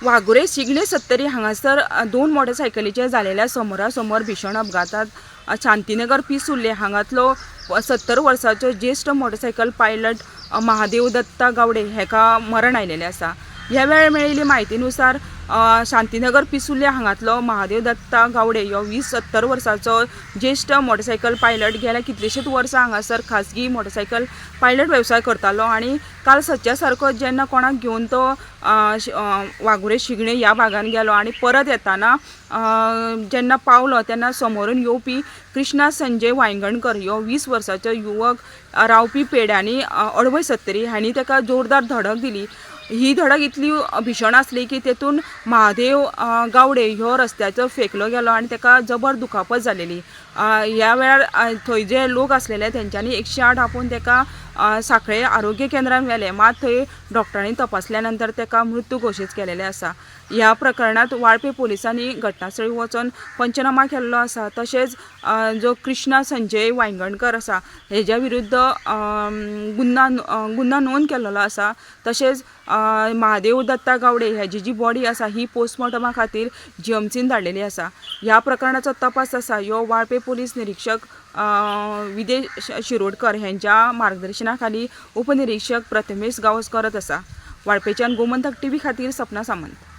वाघुरे शिगणे सत्तरी हांगासर दोन मोटरसायकलीचे जालेल्या समोरासमोर भीषण अपघातात शांतीनगर पिसुर्ले हांगातलो 70 वर्साचो ज्येष्ठ मोटरसायकल पायलट महादेव दत्ता गावडे हेका मरण आयलेले आसा। ह्या वेळार मेळिल्ली म्हायतीनुसार शांतीनगर पिसुर्ले हांगातलो महादेव दत्ता गावडे ह्यो 70 वर्साचो ज्येष्ठ मोटरसायकल पायलट गेल्या कितलीशींच वर्सां हांगासर खाजगी मोटरसायकल पायलट वेवसाय करतालो आणि काल सच्या सारको जेन्ना कोणाक घेवन तो वाघुरे शिगणे ह्या भागान गेलो आणि परत येताना जेन्ना पावलो तेन्ना समोरून येवपी कृष्णा संजय वांयगणकर ह्यो 20 वर्साचो युवक रावपी पेड्यांनी अडवय सत्तरी हांणी ताका जोरदार धडक दिली। ही धडक इतली भीषण आसली की तेतून महादेव गावडे ह्यो रस्त्याचो फेकलो गेलो आणि ताका जबर दुखापत जालेली। ह्या वेळार थंय जे लोक आसलेले तेंच्यांनी 108 आपोवन ताका सांखळे आरोग्य केंद्रान व्हेले, मात थंय डॉक्टरांनी तपासल्या नंतर ताका मृत्यू घोशीत केलेले आसा। ह्या प्रकरणात वाळपे पोलिसांनी घटनास्थळी वचून पंचनामा केल्लो आसा। तशेंच जो कृष्णा संजय वांयगणकर आसा हेज्या विरुद्ध गुन्हा नोंद केल्लो आसा। तशेंच महादेव दत्ता गावडे हेजी जी बॉडी आसा ही पोस्टमॉर्टमा खातीर जीएमसीन धाडलेली आसा। ह्या प्रकरणाचो तपास आसा ह्यो वाळपे पोलीस निरीक्षक विदेश शिरोडकर हेंच्या मार्गदर्शना खाली उपनिरीक्षक प्रथमेश गावस करत आसा। वाळपेच्यान गोमंतक टीव्ही खातीर सपना सामंत।